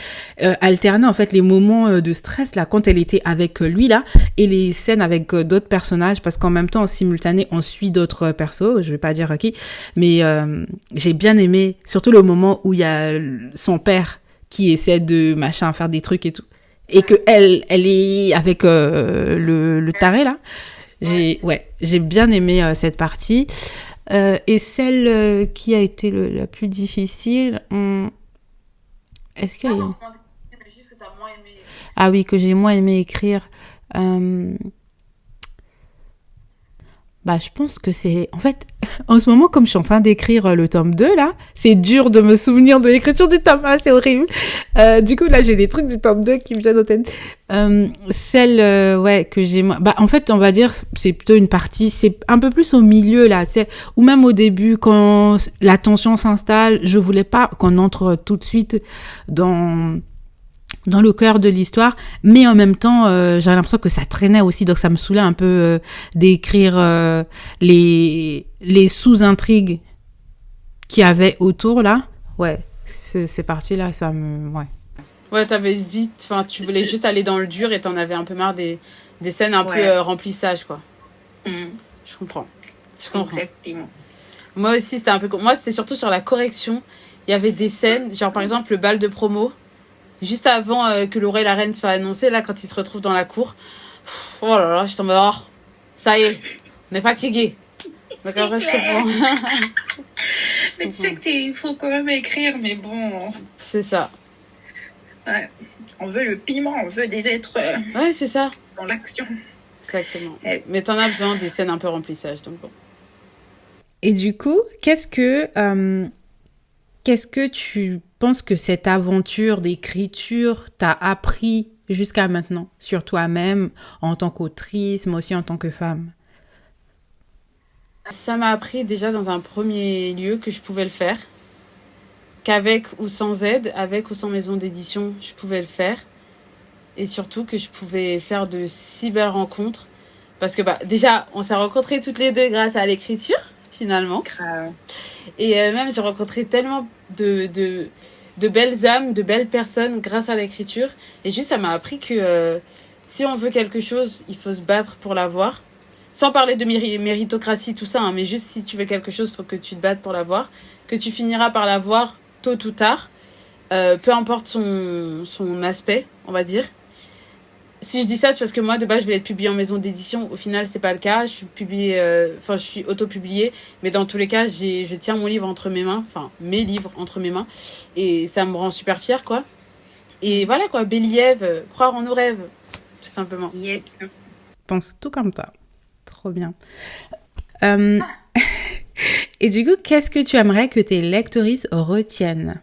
alterner, en fait, les moments de stress, là, quand elle était avec lui, là, et les scènes avec d'autres personnages, parce qu'en même temps, en simultané, on suit d'autres persos, je vais pas dire qui, mais j'ai bien aimé, surtout le moment où il y a son père qui essaie de, faire des trucs et tout. Et que elle est avec le taré là. J'ai bien aimé cette partie. Et celle qui a été la plus difficile, est-ce qu'il y a une... Ah oui, que j'ai moins aimé écrire. Je pense que c'est... En fait, en ce moment, comme je suis en train d'écrire le tome 2, là, c'est dur de me souvenir de l'écriture du tome 1, c'est horrible. Du coup, là, j'ai des trucs du tome 2 qui me viennent en tête. Celle, que j'ai... en fait, on va dire, c'est plutôt une partie, c'est un peu plus au milieu, là. Ou même au début, quand la tension s'installe, je voulais pas qu'on entre tout de suite dans le cœur de l'histoire, mais en même temps, j'avais l'impression que ça traînait aussi, donc ça me saoulait un peu d'écrire les sous-intrigues qu'il y avait autour, là. Ouais, c'est parti là, ça me... Ouais, t'avais vite... Enfin, tu voulais juste aller dans le dur et t'en avais un peu marre des scènes un peu remplissage, quoi. Je comprends. Exactement. Moi aussi, c'était un peu... Moi, c'était surtout sur la correction. Il y avait des scènes, genre par exemple le bal de promo, juste avant que le roi et la reine soient annoncés, là, quand ils se retrouvent dans la cour. Oh là là, je tombe dehors. Ça y est, on est fatigué. Donc après, je comprends. Mais tu sais qu'il faut quand même écrire, mais bon... C'est ça. Ouais. On veut le piment, on veut des êtres Ouais, c'est ça. dans l'action. Exactement. Mais t'en as besoin des scènes un peu remplissage, donc bon. Et du coup, qu'est-ce que tu penses que cette aventure d'écriture t'a appris jusqu'à maintenant, sur toi-même, en tant qu'autrice, mais aussi en tant que femme? Ça m'a appris déjà dans un premier lieu que je pouvais le faire, qu'avec ou sans aide, avec ou sans maison d'édition, je pouvais le faire. Et surtout que je pouvais faire de si belles rencontres. Parce que déjà, on s'est rencontrés toutes les deux grâce à l'écriture, finalement. Grave. Et même, j'ai rencontré tellement de belles âmes, de belles personnes grâce à l'écriture. Et juste, ça m'a appris que si on veut quelque chose, il faut se battre pour l'avoir. Sans parler de méritocratie, tout ça, hein, mais juste si tu veux quelque chose, il faut que tu te battes pour l'avoir. Que tu finiras par l'avoir tôt ou tard. Peu importe son aspect, on va dire. Si je dis ça, c'est parce que moi, de base, je voulais être publiée en maison d'édition. Au final, c'est pas le cas. Je suis auto-publiée. Mais dans tous les cas, je tiens mon livre entre mes mains. Enfin, mes livres entre mes mains. Et ça me rend super fière, quoi. Et voilà, quoi. Béliève, croire en nos rêves. Tout simplement. Yes. Pense tout comme ça. Trop bien. Et du coup, qu'est-ce que tu aimerais que tes lectrices retiennent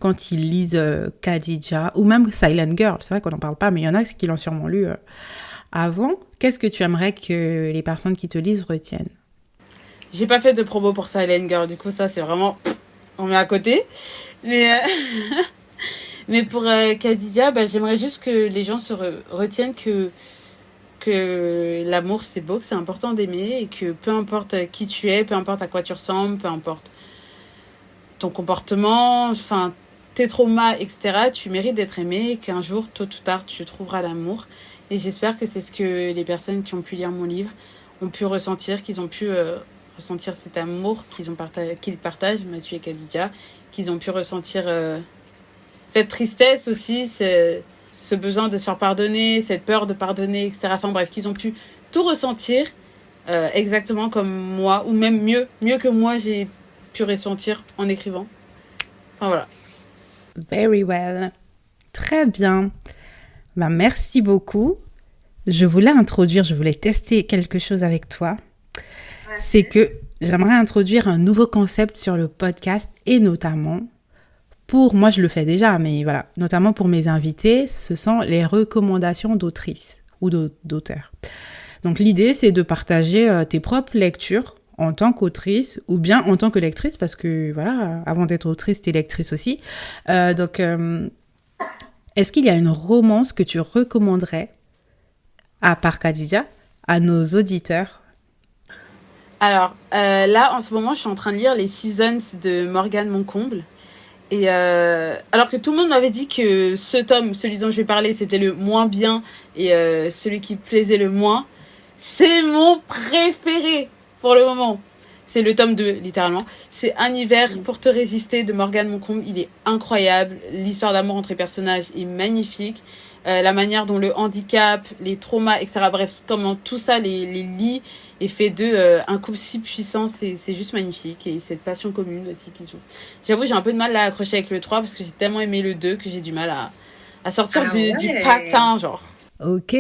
quand ils lisent Khadija ou même Silent Girl? C'est vrai qu'on n'en parle pas, mais il y en a qui l'ont sûrement lu avant. Qu'est-ce que tu aimerais que les personnes qui te lisent retiennent? J'ai pas fait de promo pour Silent Girl, du coup ça c'est vraiment... On met à côté. Mais, mais pour Khadija, j'aimerais juste que les gens se retiennent que l'amour c'est beau, que c'est important d'aimer et que peu importe qui tu es, peu importe à quoi tu ressembles, peu importe ton comportement, enfin tes traumas, etc., tu mérites d'être aimé et qu'un jour, tôt ou tard, tu trouveras l'amour. Et j'espère que c'est ce que les personnes qui ont pu lire mon livre ont pu ressentir, qu'ils ont pu ressentir cet amour qu'ils partagent, Mathieu et Khadija, qu'ils ont pu ressentir cette tristesse aussi, ce besoin de se faire pardonner, cette peur de pardonner, etc. Enfin bref, qu'ils ont pu tout ressentir exactement comme moi, ou même mieux que moi j'ai pu ressentir en écrivant. Enfin voilà. Very well. Très bien. Merci beaucoup. Je voulais tester quelque chose avec toi. Ouais. C'est que j'aimerais introduire un nouveau concept sur le podcast et notamment moi je le fais déjà, mais voilà, notamment pour mes invités, ce sont les recommandations d'autrices ou d'auteurs. Donc l'idée, c'est de partager tes propres lectures en tant qu'autrice ou bien en tant que lectrice, parce que voilà, avant d'être autrice, t'es lectrice aussi. Est-ce qu'il y a une romance que tu recommanderais, à part Khadija, à nos auditeurs? Alors, là, en ce moment, je suis en train de lire les Seasons de Morgane Moncomble. Et alors que tout le monde m'avait dit que ce tome, celui dont je vais parler, c'était le moins bien et celui qui plaisait le moins, c'est mon préféré pour le moment. C'est le tome 2, littéralement. C'est Un hiver pour te résister de Morgane Moncomble. Il est incroyable. L'histoire d'amour entre les personnages est magnifique. la manière dont le handicap, les traumas, etc. Bref, comment tout ça les lie et fait d'eux un couple si puissant, c'est juste magnifique. Et cette passion commune aussi qu'ils ont. J'avoue, j'ai un peu de mal à accrocher avec le 3 parce que j'ai tellement aimé le 2 que j'ai du mal à sortir du patin, genre. Ok.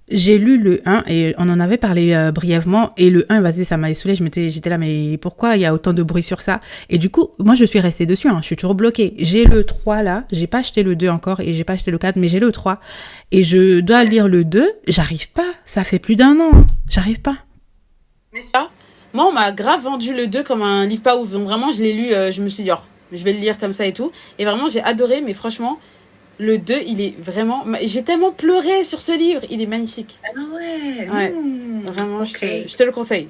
J'ai lu le 1 et on en avait parlé brièvement. Et le 1, vas-y, ça m'a saoulée. J'étais là, mais pourquoi il y a autant de bruit sur ça? Et du coup, moi, je suis restée dessus. Je suis toujours bloquée. J'ai le 3 là. J'ai pas acheté le 2 encore et j'ai pas acheté le 4, mais j'ai le 3. Et je dois lire le 2. J'arrive pas. Ça fait plus d'1 an. J'arrive pas. Mais ça, moi, on m'a grave vendu le 2 comme un livre pas ouf. Donc vraiment, je l'ai lu, je me suis dit, je vais le lire comme ça et tout. Et vraiment, j'ai adoré, mais franchement, le 2, il est vraiment... J'ai tellement pleuré sur ce livre. Il est magnifique. Ah ouais. Ouais. Vraiment, je te le conseille.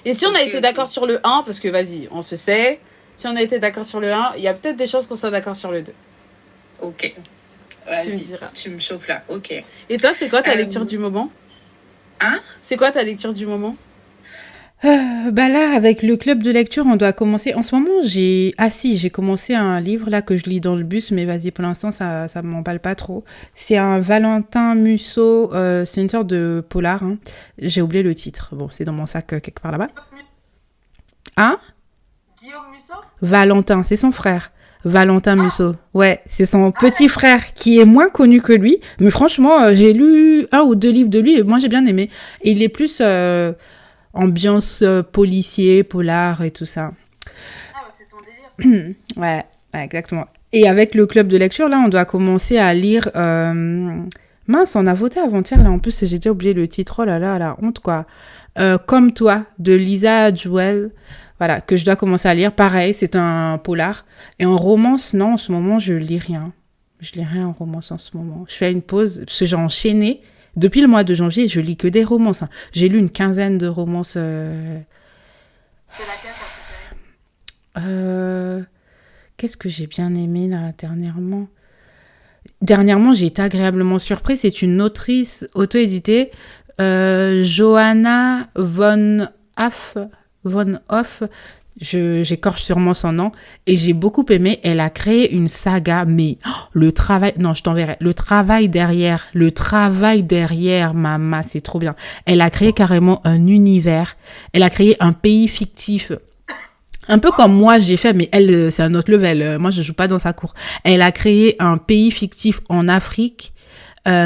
Et si on a été d'accord sur le 1, parce que vas-y, on se sait, si on a été d'accord sur le 1, il y a peut-être des chances qu'on soit d'accord sur le 2. Ok. Tu me diras. Tu me chauffes là, ok. Et toi, c'est quoi ta lecture du moment? C'est quoi ta lecture du moment? Bah là, avec le club de lecture, on doit commencer. En ce moment, j'ai commencé un livre là que je lis dans le bus, mais vas-y, pour l'instant, ça m'emballe pas trop. C'est un Valentin Musso, c'est une sorte de polar. J'ai oublié le titre. Bon, c'est dans mon sac quelque part là-bas. Guillaume Musso? Valentin, c'est son frère. Valentin Musso. Ouais, c'est son petit frère qui est moins connu que lui. Mais franchement, j'ai lu 1 ou 2 livres de lui et moi, j'ai bien aimé. Et il est plus ambiance policier, polar et tout ça. Ah, bah, c'est ton délire. Ouais, exactement. Et avec le club de lecture, là, on doit commencer à lire... Mince, on a voté avant-hier, là. En plus, j'ai déjà oublié le titre. Oh là là, la honte, quoi. Comme toi, de Lisa Jewell. Voilà, que je dois commencer à lire. Pareil, c'est un polar. Et en romance, non, en ce moment, je lis rien. Je lis rien en romance en ce moment. Je fais une pause, parce que j'ai enchaîné. Depuis le mois de janvier, je lis que des romances. J'ai lu une quinzaine de romances. C'est laquelle t'as préférée? Qu'est-ce que j'ai bien aimé là dernièrement? Dernièrement, j'ai été agréablement surprise. C'est une autrice auto-éditée, Johanna von Hoff. J'écorche sûrement son nom. Et j'ai beaucoup aimé. Elle a créé une saga, mais le travail... Non, je t'enverrai. Le travail derrière, maman, c'est trop bien. Elle a créé carrément un univers. Elle a créé un pays fictif. Un peu comme moi, j'ai fait, mais elle, c'est un autre level. Moi, je joue pas dans sa cour. Elle a créé un pays fictif en Afrique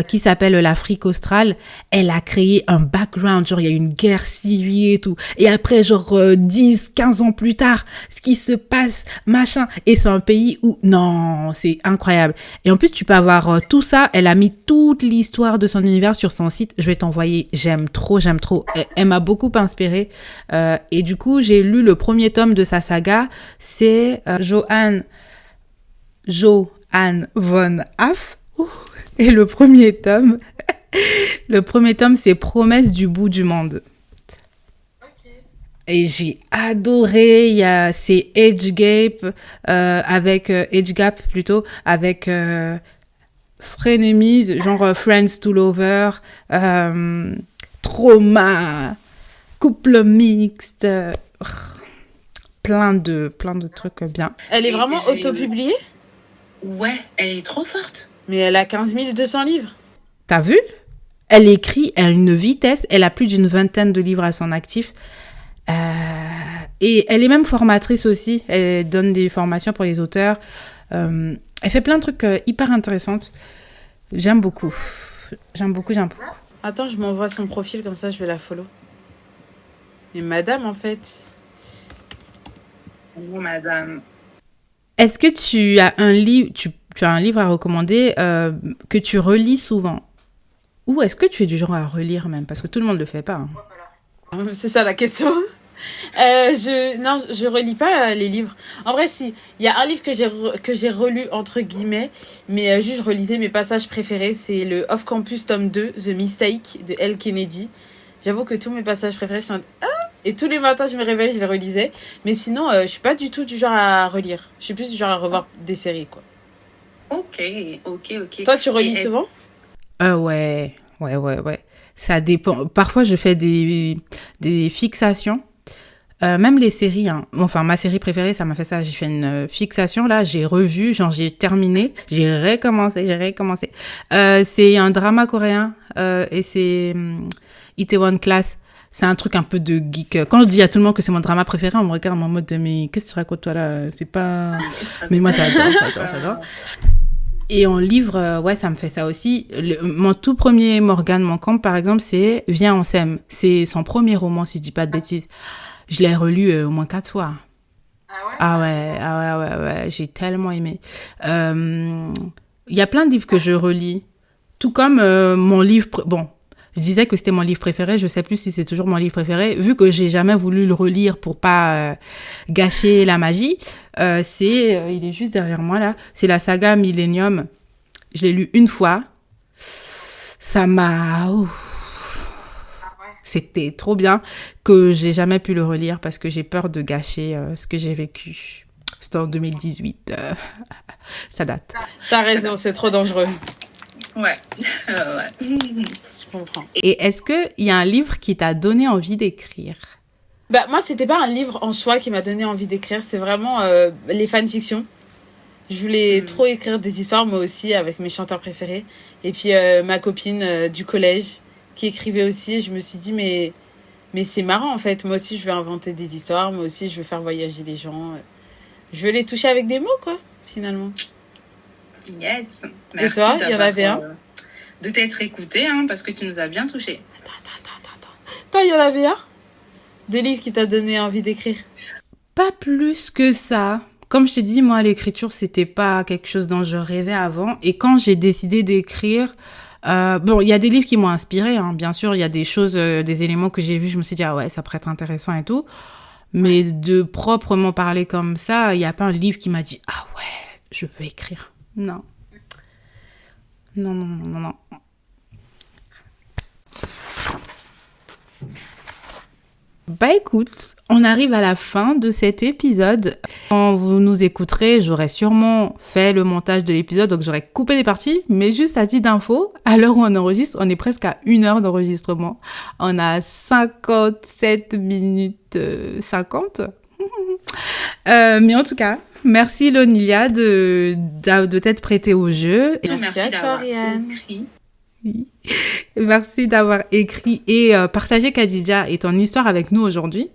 qui s'appelle l'Afrique australe. Elle a créé un background, genre il y a une guerre civile et tout. Et après, genre 10, 15 ans plus tard, ce qui se passe, machin. Et c'est un pays où, non, c'est incroyable. Et en plus, tu peux avoir tout ça. Elle a mis toute l'histoire de son univers sur son site. Je vais t'envoyer. J'aime trop. Elle m'a beaucoup inspirée. Et du coup, j'ai lu le premier tome de sa saga. C'est Johann von Hoff. Et le premier tome, c'est Promesse du bout du monde. Ok. Et j'ai adoré. C'est Age Gap avec Frenemies, genre Friends to Lover, Trauma, couple mixte, plein de trucs bien. Elle est vraiment auto-publiée? Ouais, elle est trop forte. Mais elle a 15 200 livres. T'as vu? Elle écrit à une vitesse. Elle a plus d'une 20aine de livres à son actif. Et elle est même formatrice aussi. Elle donne des formations pour les auteurs. Elle fait plein de trucs hyper intéressants. J'aime beaucoup. Attends, je m'envoie son profil, comme ça je vais la follow. Mais madame, en fait... Oh, madame. Est-ce que tu as un livre... Tu as un livre à recommander que tu relis souvent? Ou est-ce que tu es du genre à relire même? Parce que tout le monde ne le fait pas. C'est ça la question. Je relis pas les livres. En vrai, si. Il y a un livre que j'ai relu, entre guillemets, mais juste je relisais mes passages préférés. C'est le Off Campus tome 2, The Mistake, de L. Kennedy. J'avoue que tous mes passages préférés sont... Et tous les matins, je me réveille, je les relisais. Mais sinon, je suis pas du tout du genre à relire. Je suis plus du genre à revoir des séries, quoi. Ok. Toi, tu relis souvent? Ouais. Ça dépend. Parfois, je fais des fixations. Même les séries, hein. Enfin, ma série préférée, ça m'a fait ça. J'ai fait une fixation, là, j'ai revu, genre j'ai terminé, j'ai recommencé. C'est un drama coréen et c'est Itaewon Class. C'est un truc un peu de geek. Quand je dis à tout le monde que c'est mon drama préféré, on me regarde en mode mais qu'est-ce que tu racontes toi là? C'est pas... Mais moi j'adore. Et en livre, ouais, ça me fait ça aussi. Mon tout premier Morgane Moncombe, par exemple, c'est Viens, on s'aime. C'est son premier roman, si je dis pas de bêtises. Je l'ai relu au moins 4 fois. Ah ouais, j'ai tellement aimé. Il y a plein de livres que je relis. Tout comme mon livre... Bon, je disais que c'était mon livre préféré. Je sais plus si c'est toujours mon livre préféré. Vu que j'ai jamais voulu le relire pour pas gâcher la magie, il est juste derrière moi là. C'est la saga Millennium. Je l'ai lu une fois. Ça m'a... C'était trop bien que j'ai jamais pu le relire parce que j'ai peur de gâcher ce que j'ai vécu. C'était en 2018. Ça date. T'as raison, c'est trop dangereux. Ouais. Je comprends. Et est-ce qu'il y a un livre qui t'a donné envie d'écrire? Bah, moi, c'était pas un livre en soi qui m'a donné envie d'écrire. C'est vraiment les fanfictions. Je voulais trop écrire des histoires, moi aussi, avec mes chanteurs préférés. Et puis, ma copine du collège qui écrivait aussi. Je me suis dit, mais c'est marrant, en fait. Moi aussi, je veux inventer des histoires. Moi aussi, je veux faire voyager les gens. Je veux les toucher avec des mots, quoi, finalement. Yes. Merci. Et toi, il y en avait un de t'être écouté, hein, parce que tu nous as bien touchés. Attends. Toi, il y en avait un des livres qui t'a donné envie d'écrire? Pas plus que ça. Comme je t'ai dit, moi, l'écriture, c'était pas quelque chose dont je rêvais avant. Et quand j'ai décidé d'écrire, bon, il y a des livres qui m'ont inspirée, hein. Bien sûr, il y a des choses, des éléments que j'ai vus, je me suis dit, ah ouais, ça pourrait être intéressant et tout. Mais de proprement parler comme ça, il n'y a pas un livre qui m'a dit, ah ouais, je veux écrire. Non. Non. Bah écoute, on arrive à la fin de cet épisode. Quand vous nous écouterez, j'aurai sûrement fait le montage de l'épisode, donc j'aurai coupé des parties, mais juste à titre d'info, à l'heure où on enregistre, on est presque à 1 heure d'enregistrement. On a 57 minutes 50. Mais en tout cas, merci Lonilia de t'être prêtée au jeu. Merci à toi, Ariane. Oui. Merci d'avoir écrit et partagé Khadija et ton histoire avec nous aujourd'hui.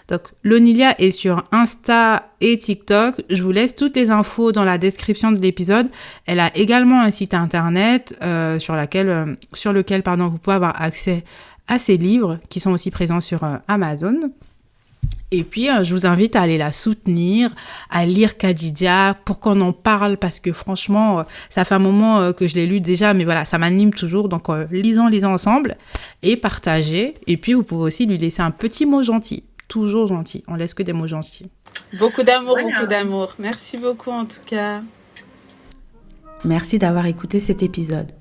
Donc, Lonilia est sur Insta et TikTok. Je vous laisse toutes les infos dans la description de l'épisode. Elle a également un site internet sur lequel vous pouvez avoir accès à ses livres qui sont aussi présents sur Amazon. Et puis, je vous invite à aller la soutenir, à lire Khadija pour qu'on en parle parce que franchement, ça fait un moment que je l'ai lu déjà, mais voilà, ça m'anime toujours. Donc, lisons ensemble et partagez. Et puis, vous pouvez aussi lui laisser un petit mot gentil. Toujours gentil. On laisse que des mots gentils. Beaucoup d'amour, beaucoup d'amour. Merci beaucoup en tout cas. Merci d'avoir écouté cet épisode.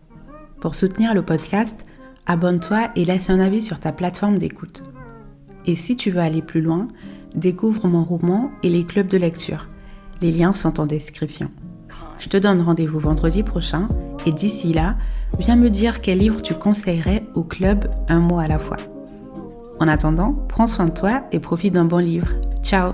Pour soutenir le podcast, abonne-toi et laisse un avis sur ta plateforme d'écoute. Et si tu veux aller plus loin, découvre mon roman et les clubs de lecture. Les liens sont en description. Je te donne rendez-vous vendredi prochain et d'ici là, viens me dire quel livre tu conseillerais au club un mois à la fois. En attendant, prends soin de toi et profite d'un bon livre. Ciao!